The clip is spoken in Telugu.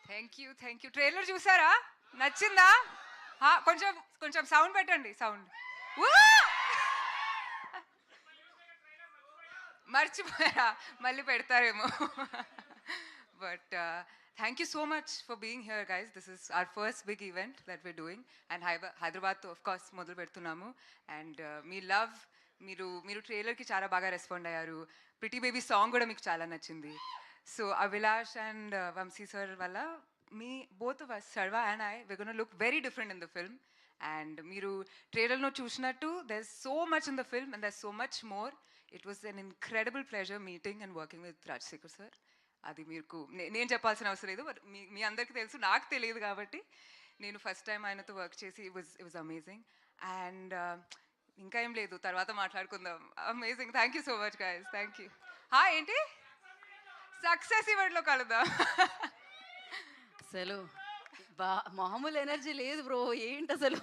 Thank you. ట్రైలర్ చూసారా? నచ్చిందా? కొంచెం కొంచెం సౌండ్ పెట్టండి, సౌండ్. మర్చిపోయారా? మళ్ళీ పెడతారేమో. But thank you so much for being here guys. This is our first big event that we're doing and హైదరాబాద్తో ఆఫ్ కోర్స్ మొదలు పెడుతున్నాము. అండ్ మీ లవ్, మీరు ట్రైలర్కి చాలా బాగా రెస్పాండ్ అయ్యారు. ప్రిటీ బేబీ సాంగ్ కూడా మీకు చాలా నచ్చింది. So Abhilash and Vamshi sir వల్ల మీ both of us, Sarva and I, we're going to look very different in the film. And మీరు ట్రైలర్లో చూసినట్టు there's so much in the film and there's so much more. It was an incredible pleasure meeting and working with Rajsekhar sir. అది మీకు నేను చెప్పాల్సిన అవసరం లేదు, బట్ మీ అందరికీ తెలుసు, నాకు తెలియదు కాబట్టి. నేను ఫస్ట్ టైం ఆయనతో వర్క్ చేసి ఇట్ వాజ్ అమేజింగ్. అండ్ ఇంకా ఏం లేదు, తర్వాత మాట్లాడుకుందాం. Amazing. Thank you so much guys. Thank you. ఏంటి సక్సెస్ ఈవెంట్లో కలుద్దాం. అసలు మామూలు ఎనర్జీ లేదు బ్రో, ఏంటి అసలు